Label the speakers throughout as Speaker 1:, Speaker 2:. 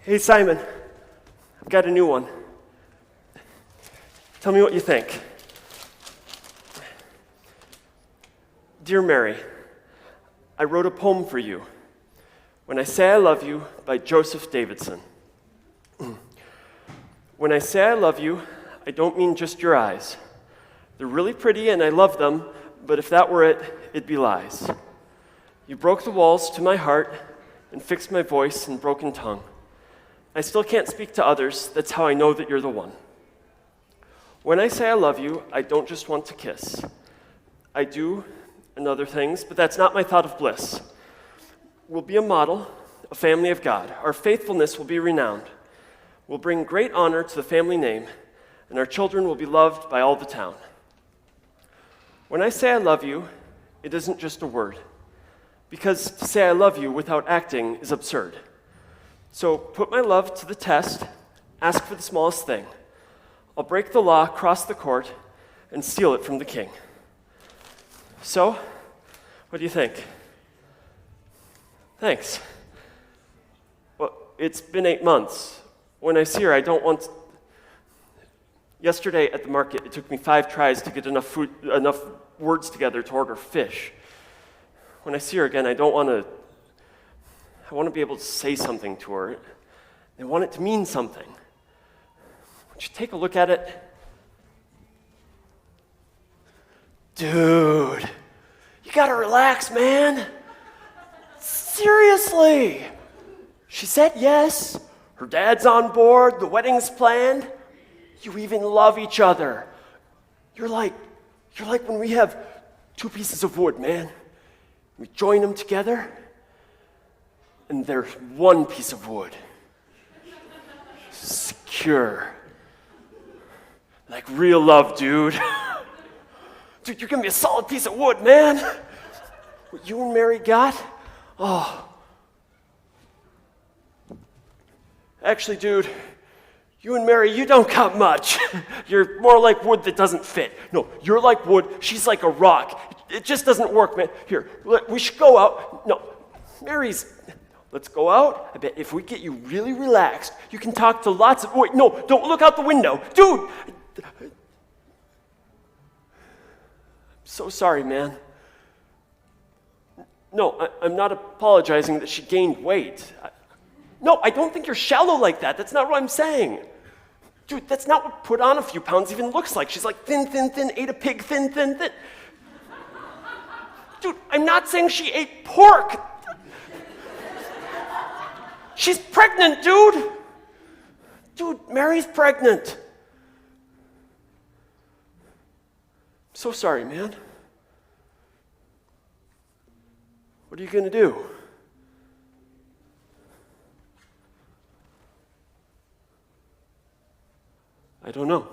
Speaker 1: Hey, Simon, I've got a new one. Tell me what you think. Dear Mary, I wrote a poem for you, When I Say I Love You by Joseph Davidson. When I say I love you, I don't mean just your eyes. They're really pretty and I love them, but if that were it, it'd be lies. You broke the walls to my heart and fixed my voice and broken tongue. I still can't speak to others, that's how I know that you're the one. When I say I love you, I don't just want to kiss. I do and other things, but that's not my thought of bliss. We'll be a model, a family of God. Our faithfulness will be renowned. We'll bring great honor to the family name, and our children will be loved by all the town. When I say I love you, it isn't just a word, because to say I love you without acting is absurd. So put my love to the test, ask for the smallest thing. I'll break the law, cross the court, and steal it from the king. So, what do you think? Thanks. Well, it's been 8 months. When I see her, I don't want... Yesterday at the market, it took me 5 tries to get enough words together to order fish. When I see her again, I want to be able to say something to her. I want it to mean something. Would you take a look at it? Dude, you gotta relax, man. Seriously. She said yes. Her dad's on board. The wedding's planned. You even love each other. You're like when we have 2 pieces of wood, man. We join them together, and there's 1 piece of wood. Secure. Like real love, dude. Dude, you're gonna be a solid piece of wood, man. What you and Mary got? Oh. Actually, dude, you and Mary, you don't got much. You're more like wood that doesn't fit. No, you're like wood, she's like a rock. It just doesn't work, man. Here, we should go out. No, let's go out. I bet if we get you really relaxed, you can talk to lots of, wait, no, don't look out the window. Dude! I'm so sorry, man. No, I'm not apologizing that she gained weight. No, I don't think you're shallow like that. That's not what I'm saying. Dude, that's not what put on a few pounds even looks like. She's like thin, ate a pig, thin. Dude, I'm not saying she ate pork. She's pregnant, dude. Dude, Mary's pregnant. I'm so sorry, man. What are you gonna do? I don't know.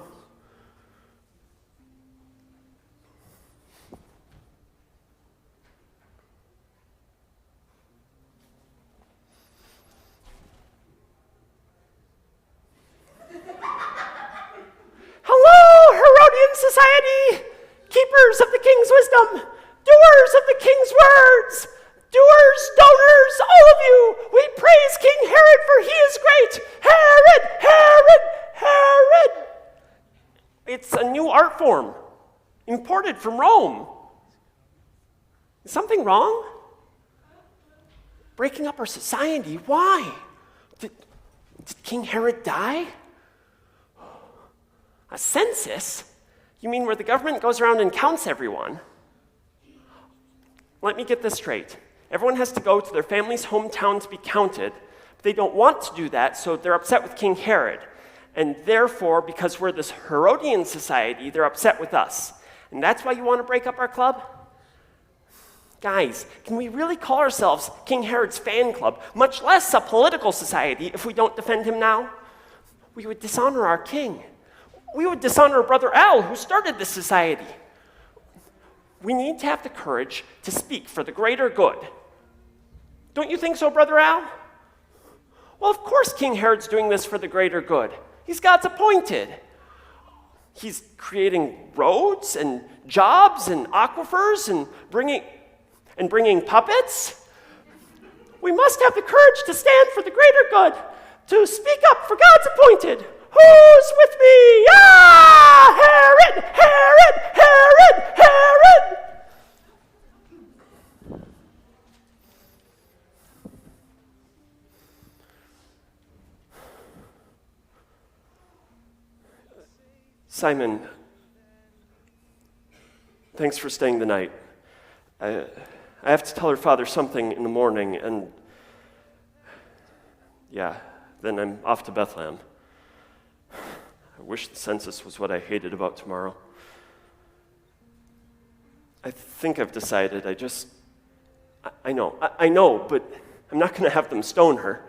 Speaker 1: Hello, Herodian Society, keepers of the king's wisdom, doers of the king's words, doers, donors, all of you, we praise King Herod for he is great. Herod! It's a new art form, imported from Rome. Is something wrong? Breaking up our society, why? Did King Herod die? A census? You mean where the government goes around and counts everyone? Let me get this straight. Everyone has to go to their family's hometown to be counted, but they don't want to do that, so they're upset with King Herod. And therefore, because we're this Herodian society, they're upset with us. And that's why you want to break up our club? Guys, can we really call ourselves King Herod's fan club, much less a political society, if we don't defend him now? We would dishonor our king. We would dishonor Brother Al, who started this society. We need to have the courage to speak for the greater good. Don't you think so, Brother Al? Well, of course King Herod's doing this for the greater good. He's God's appointed. He's creating roads and jobs and aquifers and bringing puppets. We must have the courage to stand for the greater good. to speak up for God's appointed. Who's with me? Ah! Herod! Herod! Herod! Herod! Simon, thanks for staying the night. I have to tell her father something in the morning, and then I'm off to Bethlehem. I wish the census was what I hated about tomorrow. I think I've decided. I know, but I'm not going to have them stone her.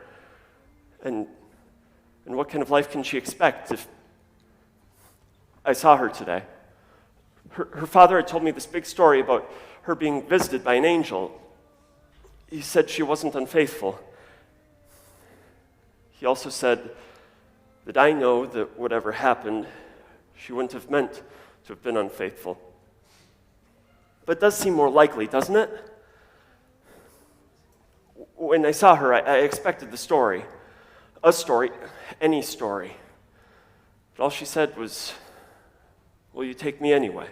Speaker 1: And what kind of life can she expect if I saw her today? Her father had told me this big story about her being visited by an angel. He said she wasn't unfaithful. He also said that I know that whatever happened, she wouldn't have meant to have been unfaithful. But it does seem more likely, doesn't it? When I saw her, I expected the story. A story, any story. But all she said was, "Will you take me anyway?"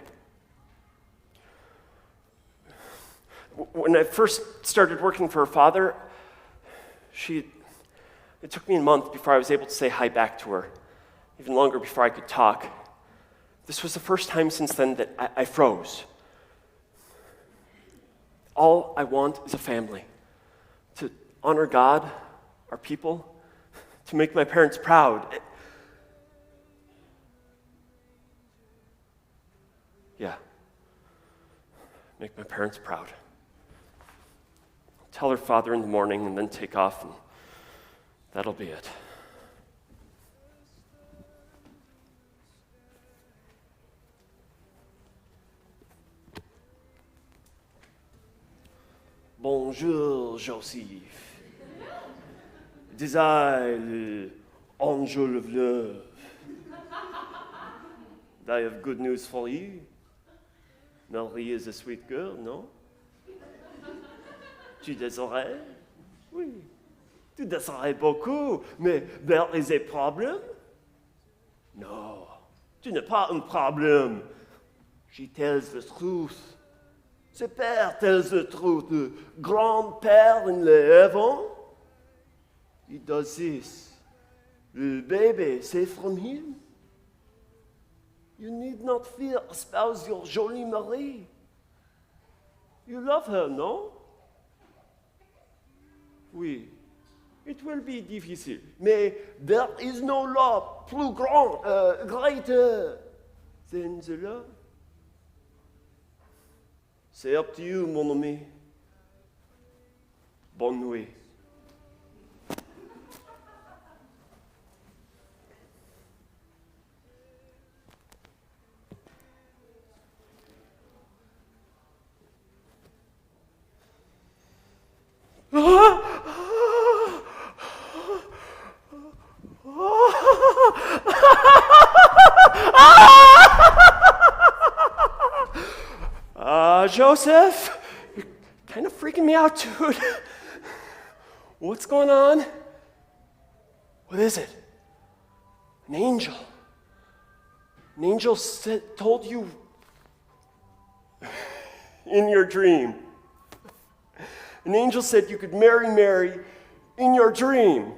Speaker 1: When I first started working for her father, it took me a month before I was able to say hi back to her, even longer before I could talk. This was the first time since then that I froze. All I want is a family, to honor God, our people, to make my parents proud. Make my parents proud. Tell her father in the morning and then take off, and that'll be it. Bonjour, Joseph. It is I, l'Angel of Love. I have good news for you. Marie is a sweet girl, no? Tu désirais? Oui. Tu désirais beaucoup, mais there is a problem? No, tu n'es pas un problème. She tells the truth. Ce père tells the truth. The grand-père in the heaven, he does this. The baby, c'est from him. You need not fear, espouse your jolie Marie. You love her, no? Oui. It will be difficile, mais there is no love plus grand, greater than the love. C'est up to you, mon ami. Bonne nuit. Joseph, you're kind of freaking me out, dude. What's going on? What is it? An angel. An angel told you in your dream. An angel said you could marry Mary in your dream.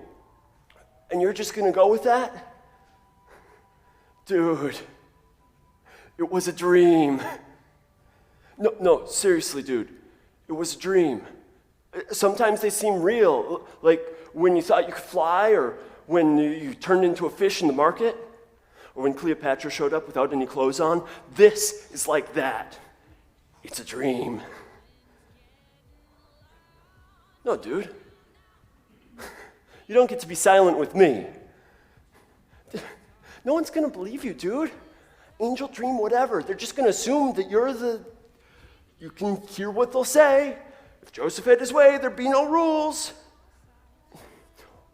Speaker 1: And you're just going to go with that? Dude, it was a dream. No, seriously, dude. It was a dream. Sometimes they seem real, like when you thought you could fly, or when you turned into a fish in the market, or when Cleopatra showed up without any clothes on. This is like that. It's a dream. No, dude. You don't get to be silent with me. No one's going to believe you, dude. Angel, dream, whatever. They're just going to assume that you can hear what they'll say. If Joseph had his way, there'd be no rules.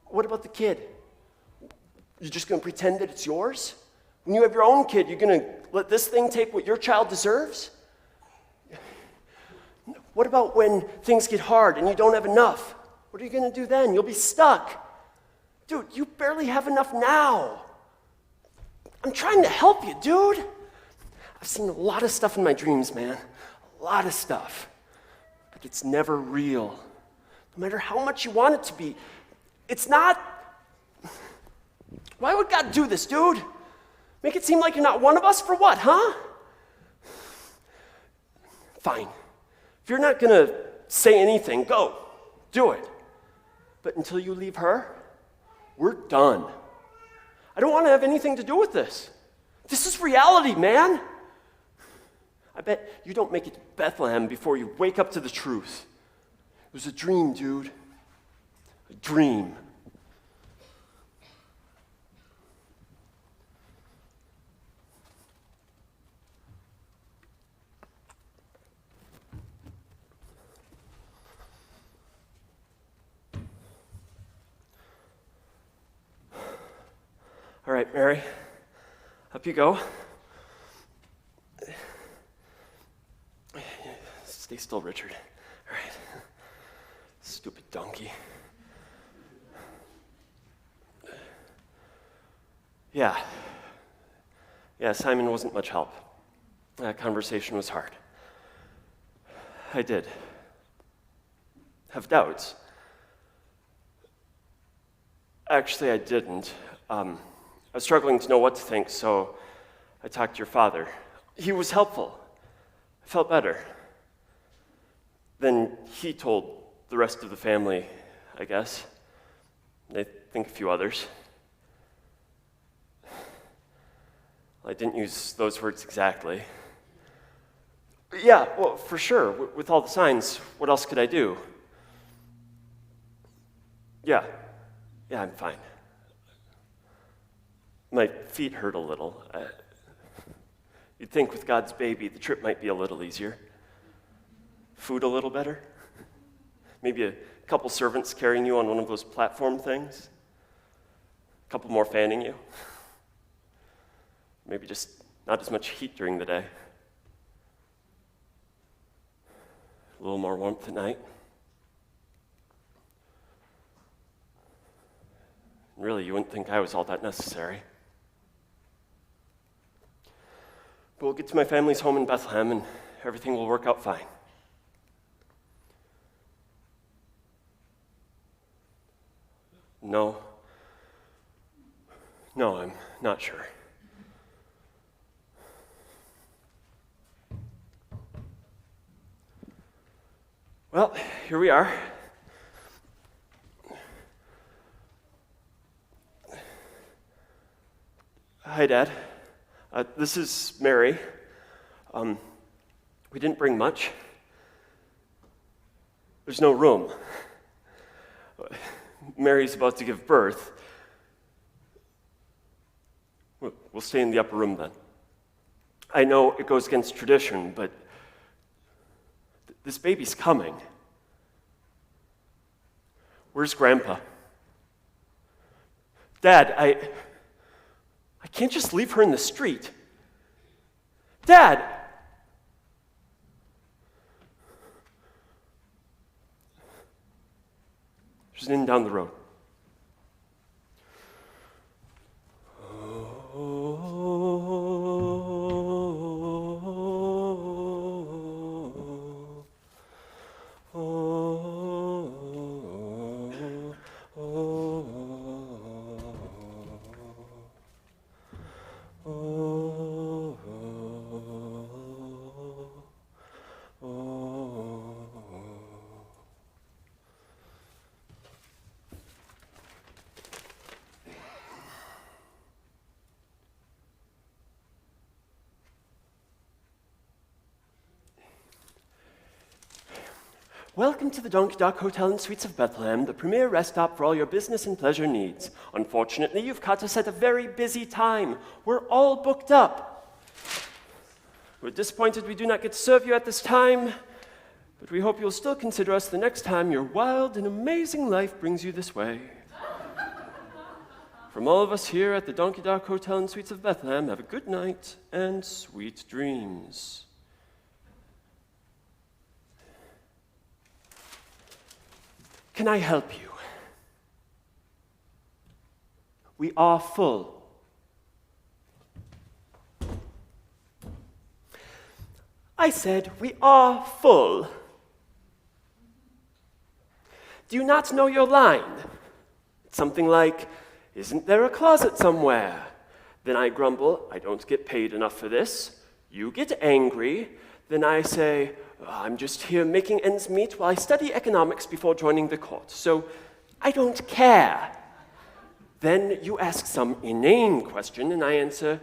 Speaker 1: What about the kid? You're just going to pretend that it's yours? When you have your own kid, you're going to let this thing take what your child deserves? What about when things get hard and you don't have enough? What are you going to do then? You'll be stuck. Dude, you barely have enough now. I'm trying to help you, dude. I've seen a lot of stuff in my dreams, man. A lot of stuff. But it's never real. No matter how much you want it to be, it's not. Why would God do this, dude? Make it seem like you're not one of us for what, huh? Fine. If you're not going to say anything, go. Do it. But until you leave her, we're done. I don't want to have anything to do with this. This is reality, man. I bet you don't make it to Bethlehem before you wake up to the truth. It was a dream, dude. A dream. All right, Mary, up you go. Stay still, Richard. All right. Stupid donkey. Yeah, Simon wasn't much help. That conversation was hard. I did have doubts. Actually, I didn't. I was struggling to know what to think, so I talked to your father. He was helpful. I felt better. Then he told the rest of the family, I guess. I think a few others. Well, I didn't use those words exactly. But yeah, well, for sure. With all the signs, what else could I do? Yeah, I'm fine. My feet hurt a little. You'd think with God's baby, the trip might be a little easier. Food a little better. Maybe a couple servants carrying you on one of those platform things. A couple more fanning you. Maybe just not as much heat during the day. A little more warmth at night. Really, you wouldn't think I was all that necessary. But we'll get to my family's home in Bethlehem and everything will work out fine. No, I'm not sure. Well, here we are. Hi, Dad. This is Mary. We didn't bring much. There's no room. Mary's about to give birth. We'll stay in the upper room then. I know it goes against tradition, but this baby's coming. Where's Grandpa? Dad, I can't just leave her in the street. Dad! There's an inn down the road. Welcome to the Donkey Dock Hotel and Suites of Bethlehem, the premier rest stop for all your business and pleasure needs. Unfortunately, you've caught us at a very busy time. We're all booked up. We're disappointed we do not get to serve you at this time, but we hope you'll still consider us the next time your wild and amazing life brings you this way. From all of us here at the Donkey Dock Hotel and Suites of Bethlehem, have a good night and sweet dreams. Can I help you? We are full. I said, we are full. Do you not know your line? It's something like, isn't there a closet somewhere? Then I grumble, I don't get paid enough for this. You get angry. Then I say, I'm just here making ends meet while I study economics before joining the court, so I don't care. Then you ask some inane question, and I answer,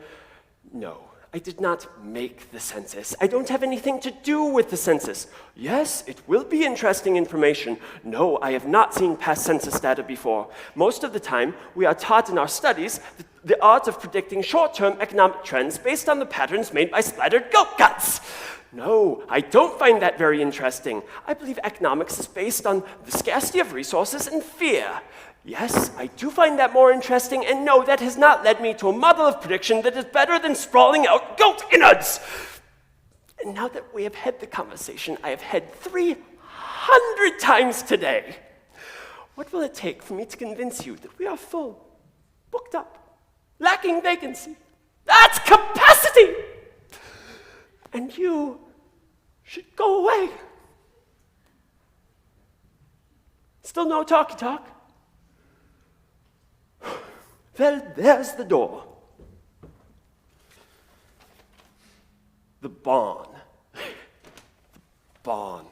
Speaker 1: no, I did not make the census. I don't have anything to do with the census. Yes, it will be interesting information. No, I have not seen past census data before. Most of the time, we are taught in our studies the art of predicting short-term economic trends based on the patterns made by splattered goat guts. No, I don't find that very interesting. I believe economics is based on the scarcity of resources and fear. Yes, I do find that more interesting, and no, that has not led me to a model of prediction that is better than sprawling out goat innards. And now that we have had the conversation I have had 300 times today, what will it take for me to convince you that we are full, booked up, lacking vacancy? That's capacity! And you should go away. Still no talky talk? Well, there's the door. The barn. The barn.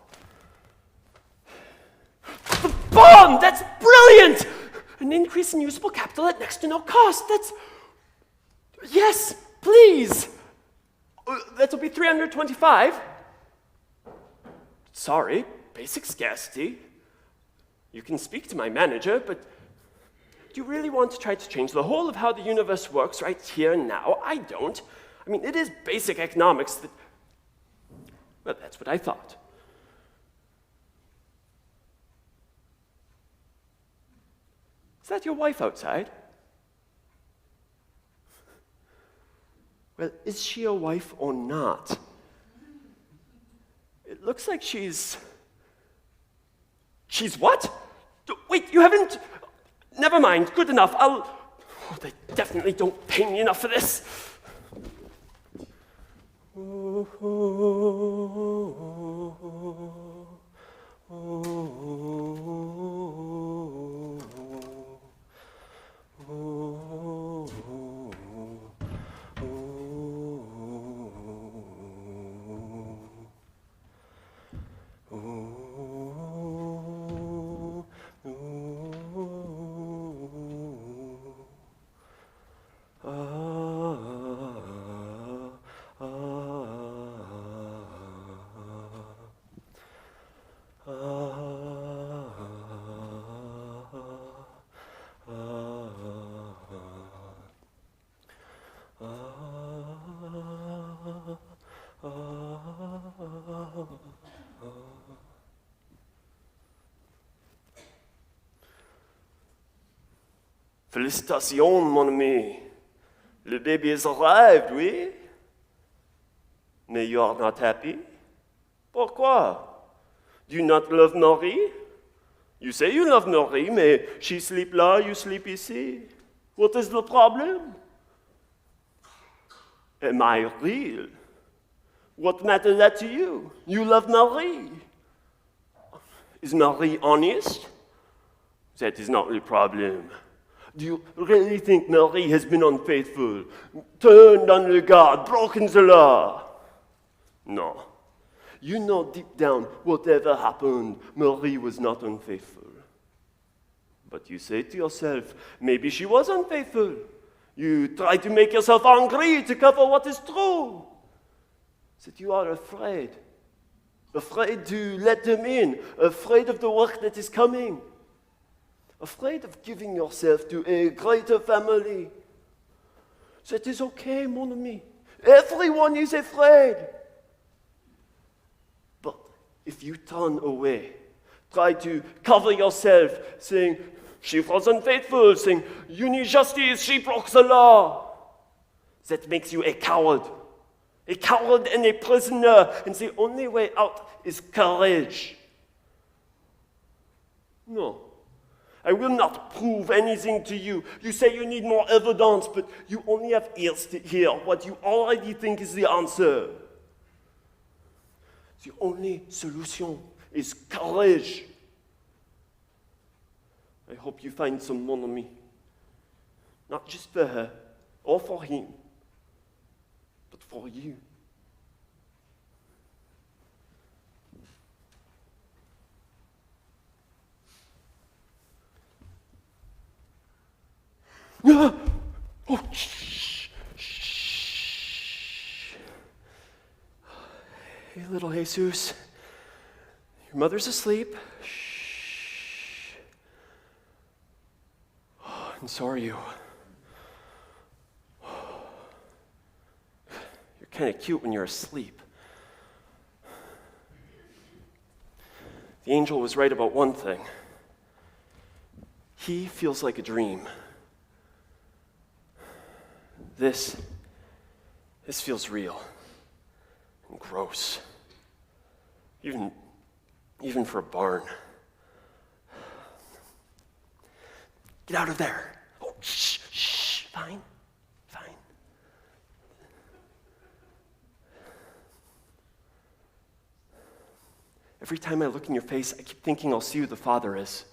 Speaker 1: The barn! That's brilliant! An increase in usable capital at next to no cost. That's... Yes, please. That'll be 325. Sorry, basic scarcity. You can speak to my manager, but do you really want to try to change the whole of how the universe works right here and now? I don't. I mean, it is basic economics that... Well, that's what I thought. Is that your wife outside? Well, is she a wife or not? It looks like she's what? Wait, you haven't... Never mind, good enough. Oh, they definitely don't pay me enough for this. Félicitations, mon ami. Le baby has arrived, oui? Mais you are not happy? Pourquoi? Do you not love Marie? You say you love Marie, mais she sleep là, you sleep ici. What is the problem? Am I real? What matters that to you? You love Marie. Is Marie honest? That is not the problem. Do you really think Marie has been unfaithful, turned on the guard, broken the law? No. You know deep down, whatever happened, Marie was not unfaithful. But you say to yourself, maybe she was unfaithful. You try to make yourself angry to cover what is true. That you are afraid. Afraid to let them in, afraid of the work that is coming. Afraid of giving yourself to a greater family. That is okay, mon ami. Everyone is afraid. But if you turn away, try to cover yourself, saying, she was unfaithful, saying, you need justice, she broke the law. That makes you a coward and a prisoner, and the only way out is courage. No. I will not prove anything to you. You say you need more evidence, but you only have ears to hear what you already think is the answer. The only solution is courage. I hope you find some mon ami. Not just for her or for him, but for you. Oh, shh, shh. Hey, little Jesus. Your mother's asleep. Shh. Oh, and so are you. You're kind of cute when you're asleep. The angel was right about one thing. He feels like a dream. This feels real and gross. Even for a barn. Get out of there. Oh, shh, shh. Fine. Every time I look in your face, I keep thinking I'll see who the Father is.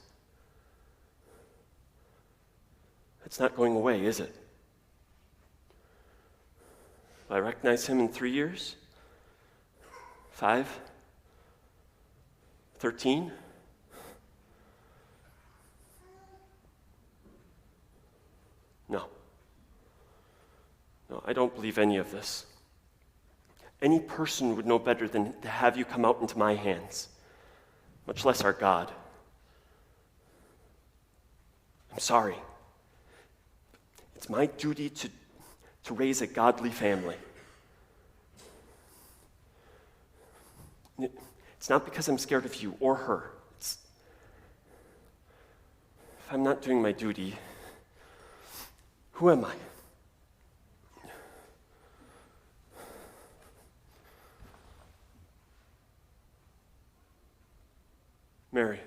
Speaker 1: It's not going away, is it? Will I recognize him in 3 years? 5? 13? No, I don't believe any of this. Any person would know better than to have you come out into my hands, much less our God. I'm sorry. It's my duty to raise a godly family. It's not because I'm scared of you or her. If I'm not doing my duty, who am I? Mary,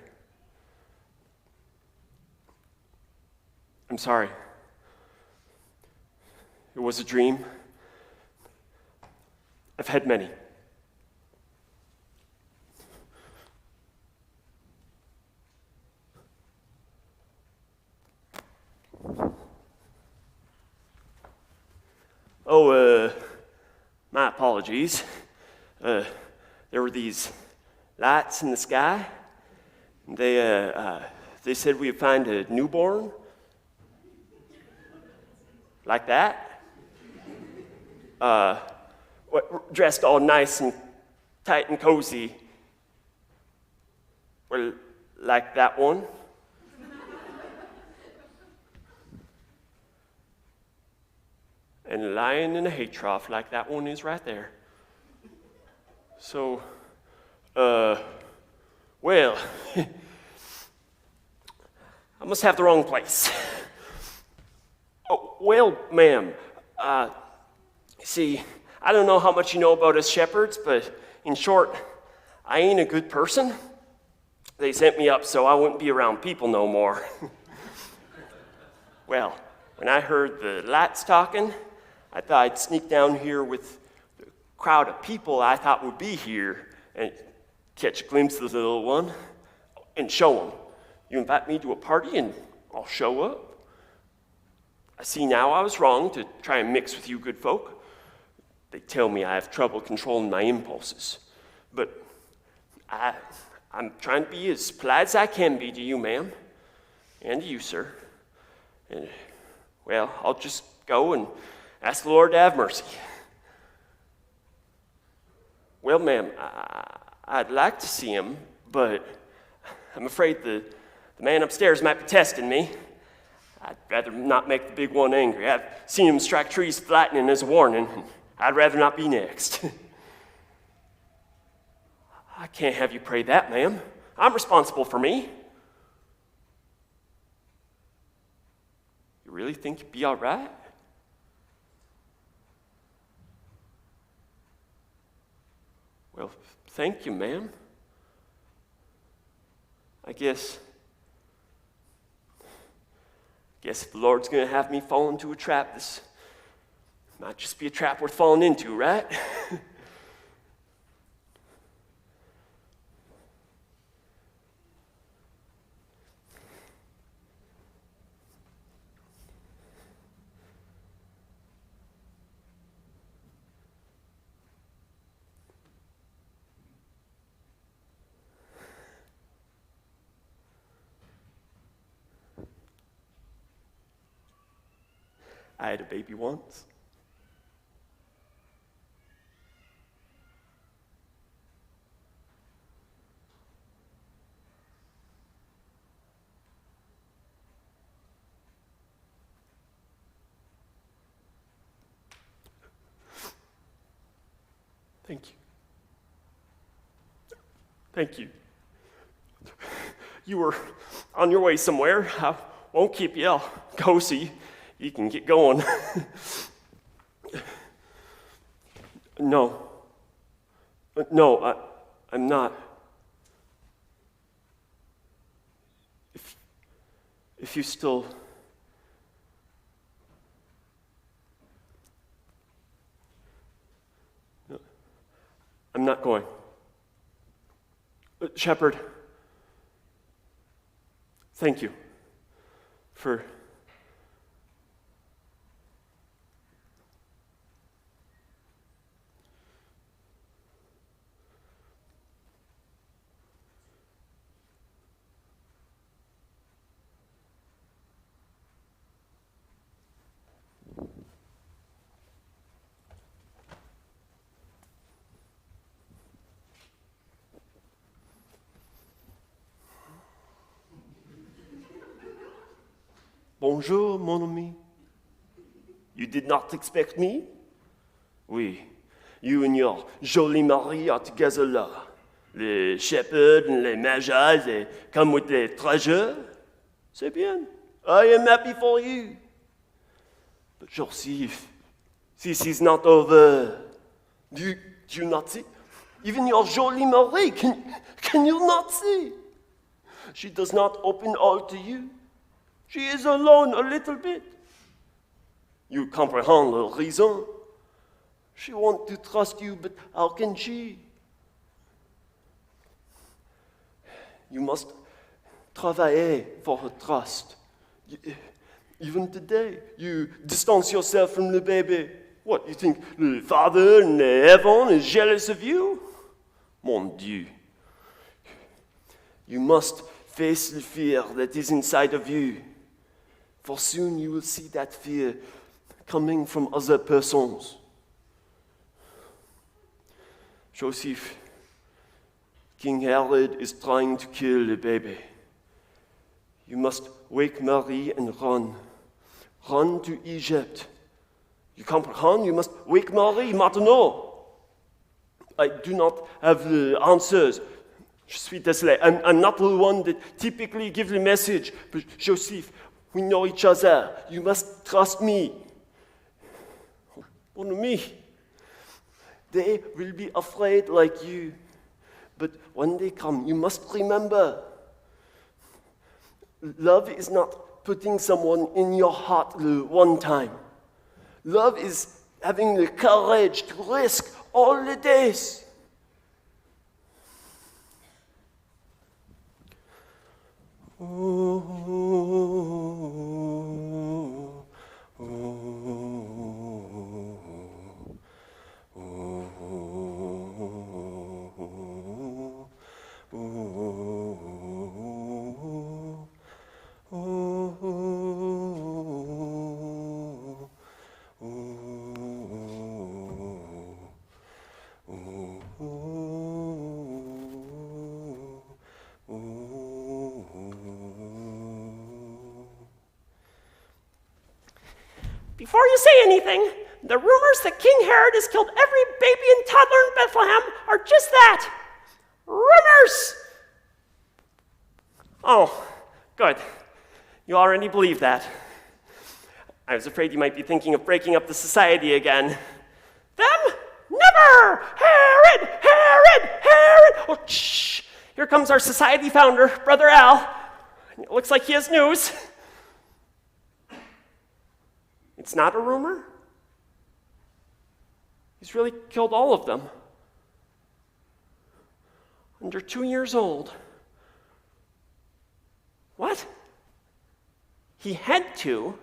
Speaker 1: I'm sorry. It was a dream. I've had many. Oh, my apologies. There were these lights in the sky. They said we'd find a newborn. Like that. Dressed all nice and tight and cozy. Well, like that one. And lying in a hay trough like that one is right there. So, well, I must have the wrong place. Oh, well, ma'am, see, I don't know how much you know about us shepherds, but in short, I ain't a good person. They sent me up so I wouldn't be around people no more. Well, when I heard the lights talking, I thought I'd sneak down here with the crowd of people I thought would be here and catch a glimpse of the little one and show them. You invite me to a party and I'll show up. I see now I was wrong to try and mix with you good folk. They tell me I have trouble controlling my impulses. But I'm trying to be as polite as I can be to you, ma'am, and to you, sir. And, well, I'll just go and ask the Lord to have mercy. Well, ma'am, I'd like to see him, but I'm afraid the man upstairs might be testing me. I'd rather not make the big one angry. I've seen him strike trees with lightning as a warning, and I'd rather not be next. I can't have you pray that, ma'am. I'm responsible for me. You really think you'd be all right? Well, thank you, ma'am. I guess Guess if the Lord's going to have me fall into a trap, this might just be a trap worth falling into, right? I had a baby once. Thank you. Thank you. You were on your way somewhere. I won't keep you. I'll go see. You can get going. No. No, I'm not. If you still... I'm not going. Shepherd, thank you for... Bonjour, mon ami. You did not expect me? Oui, you and your jolie Marie are together là. Les shepherds and les magi, they come with their treasure. C'est bien. I am happy for you. But Joseph, this is not over. Do you not see? Even your jolie Marie, can you not see? She does not open all to you. She is alone a little bit. You comprehend the reason. She wants to trust you, but how can she? You must travailler for her trust. Even today, you distance yourself from the baby. What, you think the Father in heaven is jealous of you? Mon Dieu. You must face the fear that is inside of you. For soon you will see that fear coming from other persons. Joseph, King Herod is trying to kill the baby. You must wake Mary and run. Run to Egypt. You comprehend? You must wake Mary maintenant. I do not have the answers. Je suis désolé. I'm not the one that typically gives the message. But Joseph, we know each other. You must trust me. Mon ami, they will be afraid like you. But when they come, you must remember, love is not putting someone in your heart the one time. Love is having the courage to risk all the days.
Speaker 2: Before you say anything, the rumors that King Herod has killed every baby and toddler in Bethlehem are just that. Rumors!
Speaker 1: Oh, good. You already believe that. I was afraid you might be thinking of breaking up the society again.
Speaker 2: Them? Never! Herod! Herod! Herod!
Speaker 1: Oh, shh! Here comes our society founder, Brother Al. It looks like he has news. It's not a rumor? He's really killed all of them. Under 2 years old. What? He had to?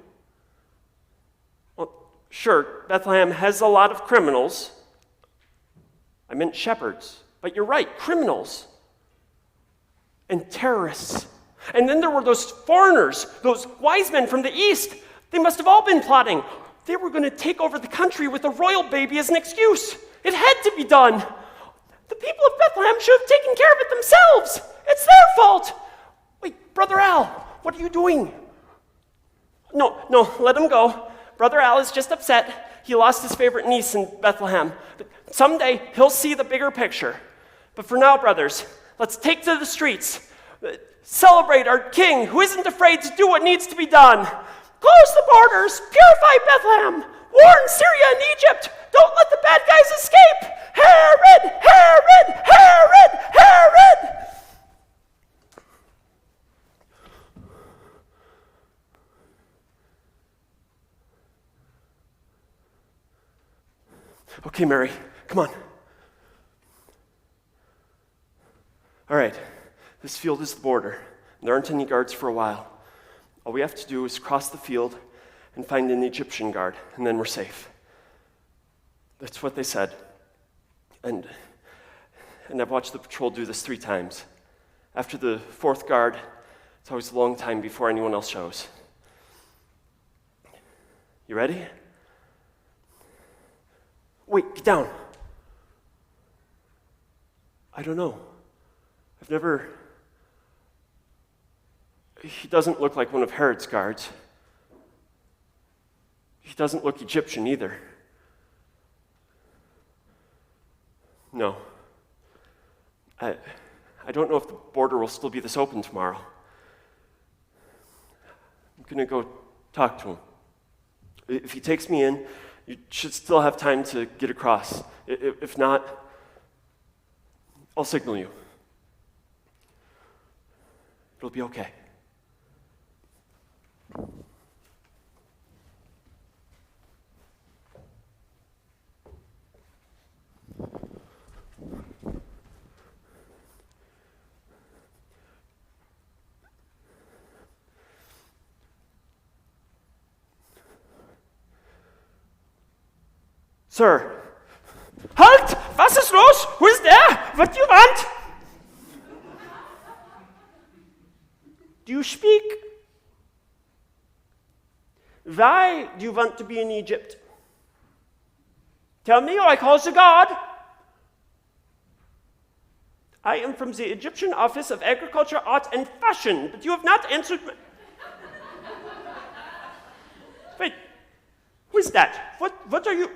Speaker 1: Well, sure, Bethlehem has a lot of criminals. I meant shepherds. But you're right, criminals. And terrorists. And then there were those foreigners, those wise men from the east. They must have all been plotting. They were going to take over the country with a royal baby as an excuse. It had to be done. The people of Bethlehem should have taken care of it themselves. It's their fault. Wait, Brother Al, what are you doing? No, let him go. Brother Al is just upset. He lost his favorite niece in Bethlehem. Someday, he'll see the bigger picture. But for now, brothers, let's take to the streets. Celebrate our king who isn't afraid to do what needs to be done. Close the borders. Purify Bethlehem. War in Syria and Egypt. Don't let the bad guys escape. Herod, Herod, Herod, Herod. Okay, Mary, come on. All right, this field is the border. There aren't any guards for a while. All we have to do is cross the field and find an Egyptian guard, and then we're safe. That's what they said. And I've watched the patrol do this 3 times. After the 4th guard, it's always a long time before anyone else shows. You ready? Wait, get down. I don't know. He doesn't look like one of Herod's guards. He doesn't look Egyptian either. No. I don't know if the border will still be this open tomorrow. I'm going to go talk to him. If he takes me in, you should still have time to get across. If not, I'll signal you. It'll be okay. Sir.
Speaker 2: Halt! Was ist los? Who is there? What do you want?
Speaker 1: Do you speak? Why do you want to be in Egypt?
Speaker 2: Tell me or I call the guard.
Speaker 1: I am from the Egyptian Office of Agriculture, Art, and Fashion, but you have not answered my... Wait, who is that? What are you...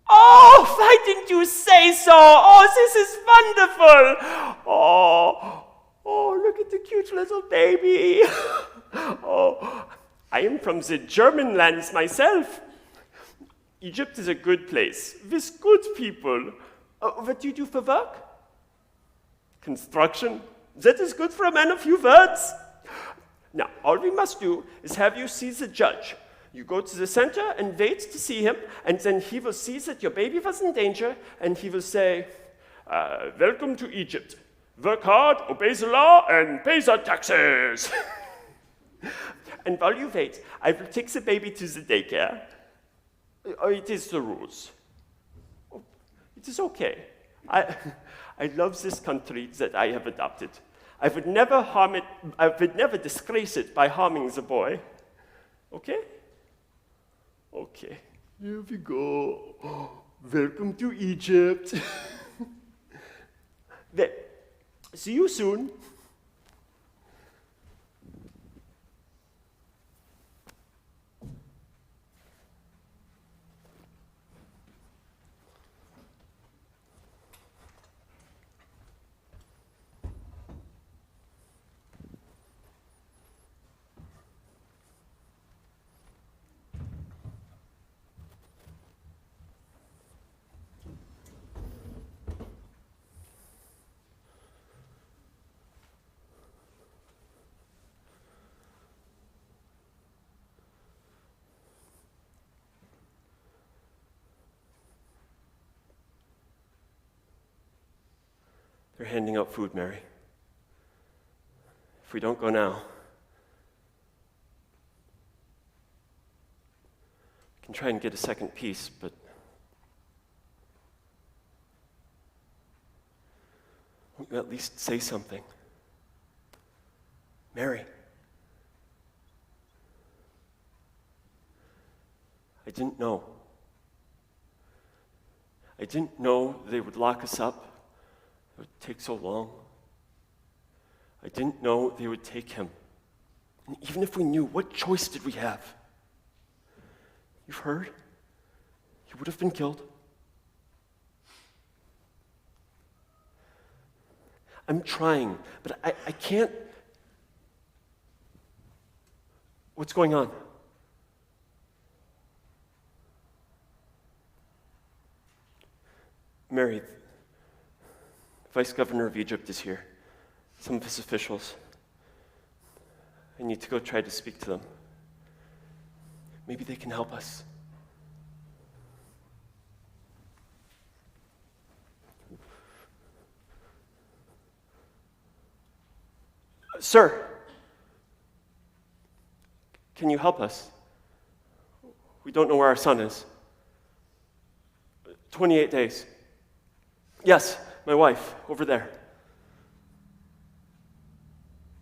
Speaker 2: Oh, why didn't you say so? Oh, this is wonderful. Oh, look at the cute little baby.
Speaker 1: Oh, I am from the German lands myself. Egypt is a good place, with good people. What do you do for work? Construction. That is good for a man of few words. Now, all we must do is have you see the judge. You go to the center and wait to see him, and then he will see that your baby was in danger, and he will say, welcome to Egypt. Work hard, obey the law, and pay the taxes. And while you wait, I will take the baby to the daycare. It is the rules. It is okay. I love this country that I have adopted. I would never harm it, I would never disgrace it by harming the boy. Okay? Okay, here we go. Welcome to Egypt. Well, see you soon. They're handing out food, Mary. If we don't go now, I can try and get a second piece, but won't you at least say something? Mary. I didn't know. I didn't know they would lock us up. It would take so long. I didn't know they would take him. And even if we knew, what choice did we have? You've heard? He would have been killed. I'm trying, but I can't. What's going on? Mary, the Vice Governor of Egypt is here. Some of his officials. I need to go try to speak to them. Maybe they can help us. Sir, can you help us? We don't know where our son is. 28 days. Yes, my wife, over there.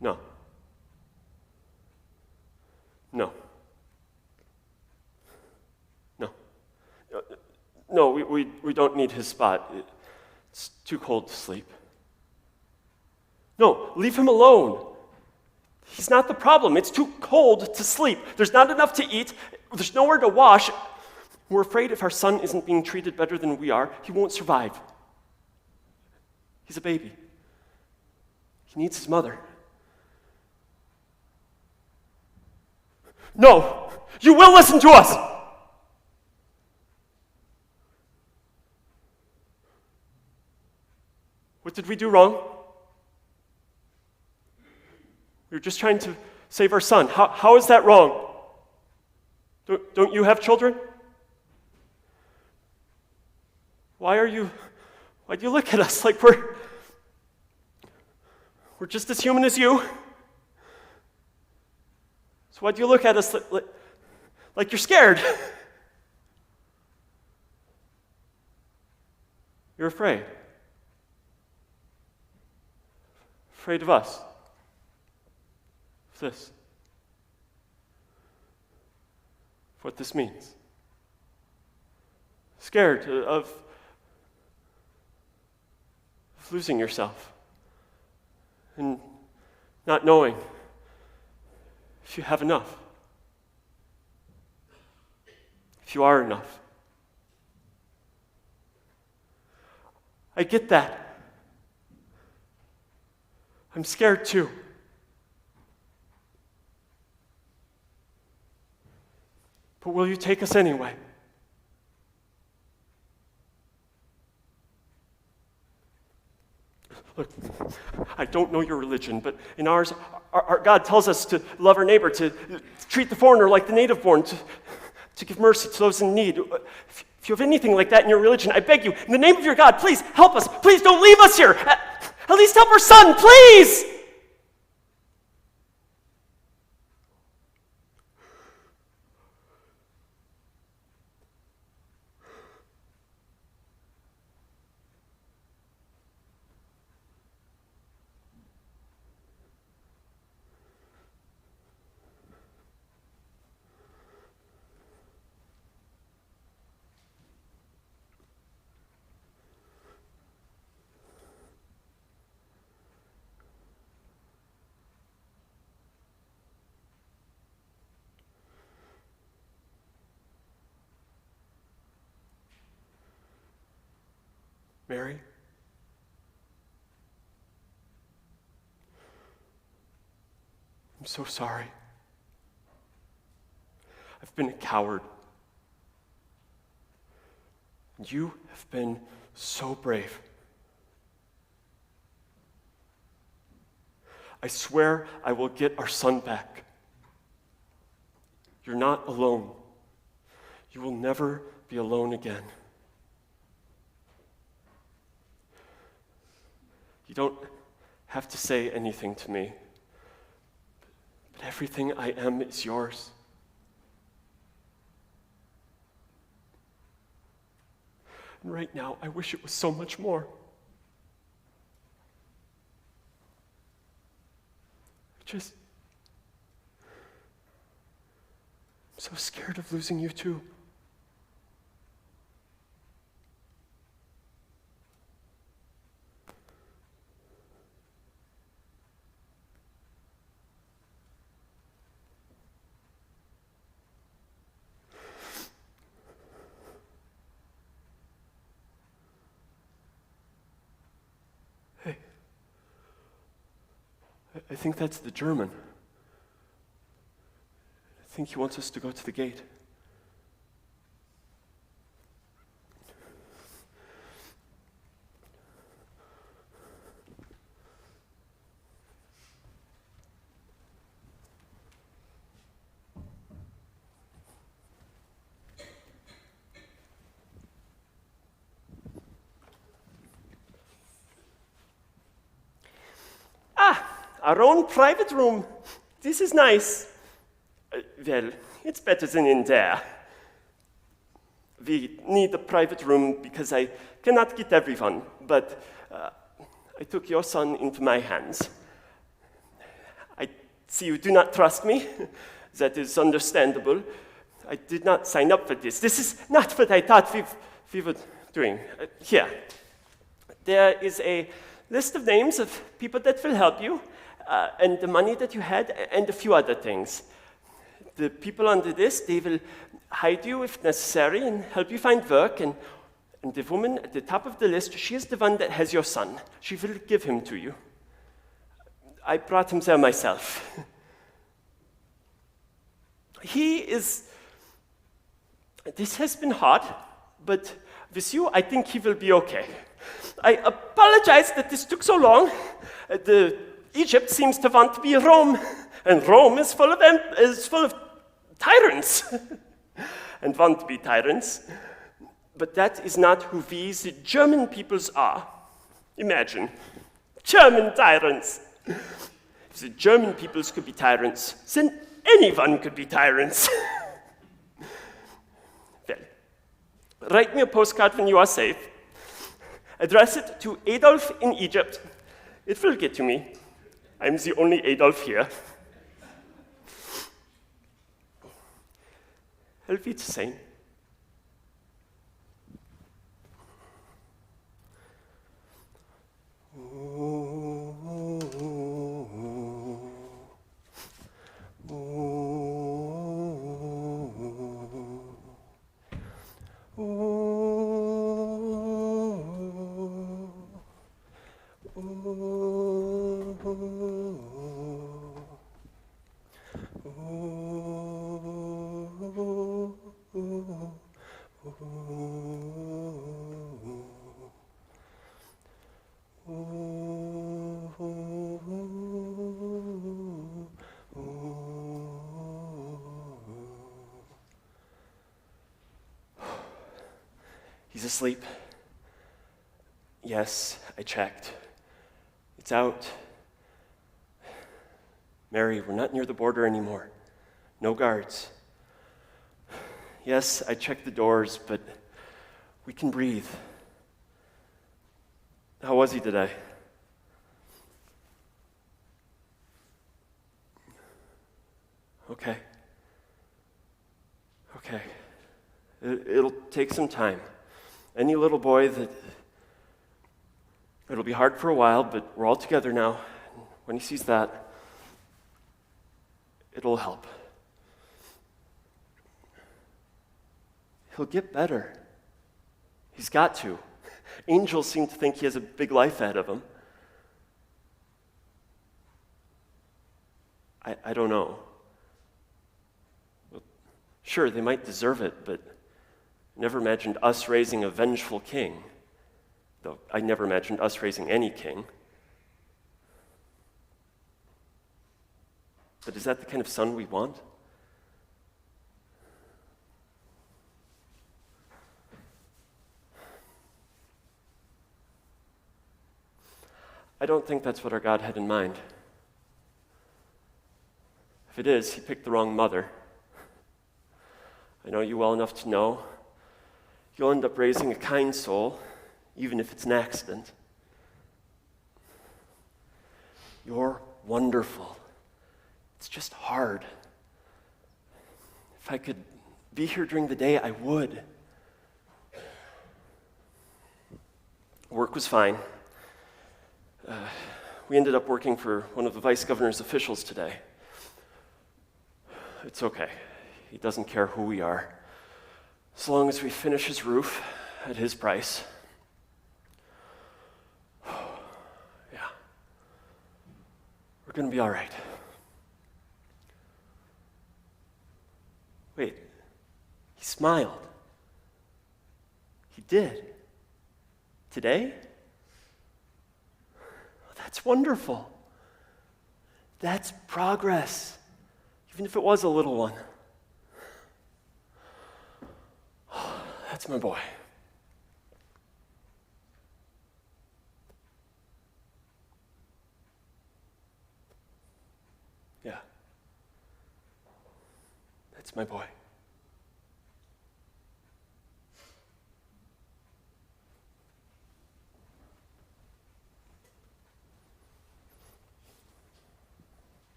Speaker 1: No. No. No. No, we don't need his spot. It's too cold to sleep. No, leave him alone. He's not the problem. It's too cold to sleep. There's not enough to eat. There's nowhere to wash. We're afraid if our son isn't being treated better than we are, he won't survive. He's a baby. He needs his mother. No! You will listen to us! What did we do wrong? We were just trying to save our son. How is that wrong? Don't you have children? Why do you look at us like we're just as human as you? So why do you look at us like you're scared? You're afraid. Afraid of us. Of this. Of what this means. Scared of losing yourself and not knowing if you have enough, if you are enough. I get that. I'm scared too. But will you take us anyway? Look, I don't know your religion, but in ours, our God tells us to love our neighbor, to treat the foreigner like the native born, to give mercy to those in need. If you have anything like that in your religion, I beg you, in the name of your God, please help us. Please don't leave us here. At least help our son, please! Mary? I'm so sorry. I've been a coward. You have been so brave. I swear I will get our son back. You're not alone. You will never be alone again. You don't have to say anything to me, but everything I am is yours. And right now, I wish it was so much more. I'm so scared of losing you too. Hey, I think that's the German. I think he wants us to go to the gate.
Speaker 2: Our own private room. This is nice. Well, it's better than in there. We need a private room because I cannot get everyone, but I took your son into my hands. I see you do not trust me. That is understandable. I did not sign up for this. This is not what I thought we were doing. Here. There is a list of names of people that will help you, and the money that you had, and a few other things. The people under this, they will hide you if necessary and help you find work, and the woman at the top of the list, she is the one that has your son. She will give him to you. I brought him there myself. This has been hard, but with you, I think he will be okay. I apologize that this took so long. Egypt seems to want to be Rome, and Rome is full of tyrants, and want to be tyrants. But that is not who we, the German peoples, are. Imagine, German tyrants. If the German peoples could be tyrants, then anyone could be tyrants. Well, write me a postcard when you are safe. Address it to Adolf in Egypt. It will get to me. I'm the only Adolf here. Helvete. He's asleep. Yes, I checked. It's out. Mary, we're not near the border anymore. No guards. Yes, I checked the doors, but we can breathe. How was he today? Okay. Okay. It'll take some time. Any little boy it'll be hard for a while, but we're all together now. When he sees that, it'll help. He'll get better. He's got to. Angels seem to think he has a big life ahead of him. I don't know. Well, sure, they might deserve it, but I never imagined us raising a vengeful king. Though I never imagined us raising any king. But is that the kind of son we want?
Speaker 1: I don't think that's what our God had in mind. If it is, he picked the wrong mother. I know you well enough to know you'll end up raising a kind soul, even if it's an accident. You're wonderful. It's just hard. If I could be here during the day, I would. Work was fine. We ended up working for one of the vice governor's officials today. It's okay. He doesn't care who we are. As long as we finish his roof at his price. Yeah. We're going to be all right. Wait. He smiled. He did. Today? Oh, that's wonderful. That's progress. Even if it was a little one. Oh, that's my boy. Yeah. That's my boy.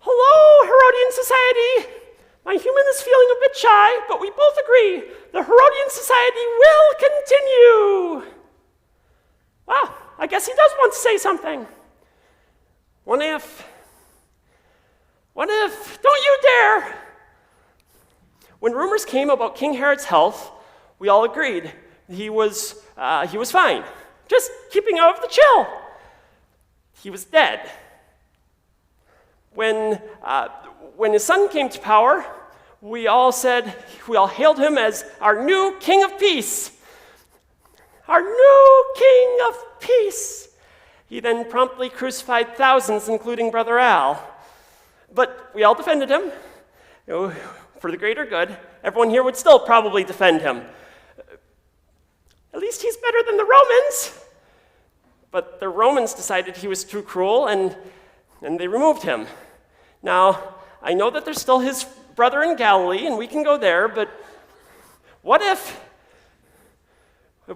Speaker 2: Hello, Herodian Society. My human is feeling a bit shy, but we both agree the Herodian Society will continue. Wow, I guess he does want to say something. What if, don't you dare. When rumors came about King Herod's health, we all agreed he was fine, just keeping out of the chill. He was dead. When his son came to power, we all hailed him as our new King of Peace. Our new King of Peace. He then promptly crucified thousands, including Brother Al. But we all defended him. For the greater good, everyone here would still probably defend him. At least he's better than the Romans. But the Romans decided he was too cruel, and they removed him. Now, I know that there's still his brother in Galilee, and we can go there, but what if we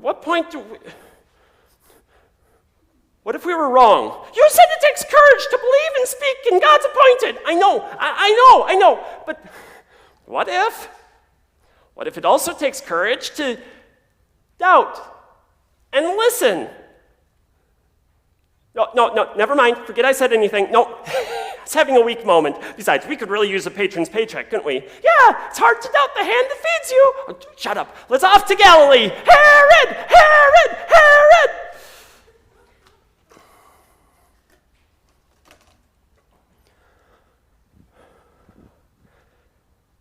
Speaker 2: were wrong? You said it takes courage to believe and speak in God's appointed. I know, but what if it also takes courage to doubt and listen? No, never mind. Forget I said anything. No, it's having a weak moment. Besides, we could really use a patron's paycheck, couldn't we? Yeah, it's hard to doubt the hand that feeds you. Oh, shut up. Let's off to Galilee. Herod!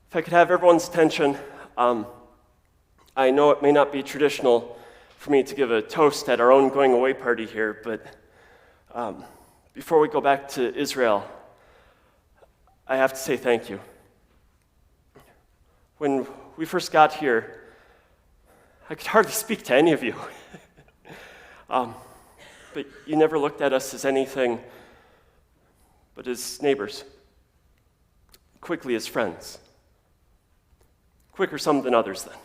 Speaker 1: If I could have everyone's attention, I know it may not be traditional for me to give a toast at our own going away party here, but before we go back to Israel, I have to say thank you. When we first got here, I could hardly speak to any of you. But you never looked at us as anything but as neighbors, quickly as friends. Quicker some than others then.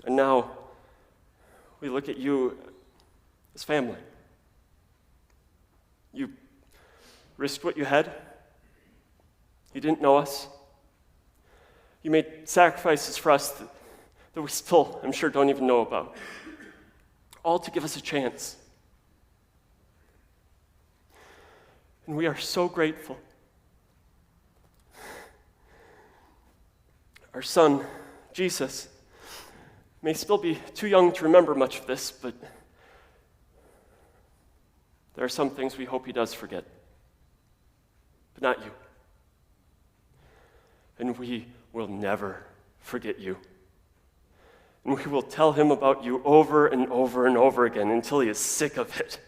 Speaker 1: And now we look at you as family. You risked what you had. You didn't know us. You made sacrifices for us that we still, I'm sure, don't even know about. All to give us a chance. And we are so grateful. Our son, Jesus, may still be too young to remember much of this, but there are some things we hope he does forget. But not you. And we will never forget you. And we will tell him about you over and over and over again until he is sick of it.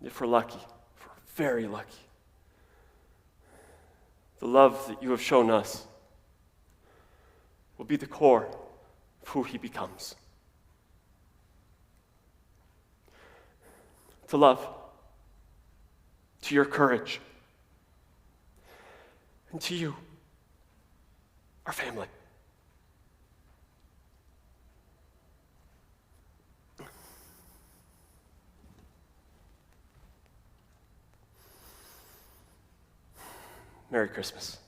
Speaker 1: If we're lucky, if we're very lucky, the love that you have shown us will be the core of who he becomes. To love, to your courage, and to you, our family. Merry Christmas.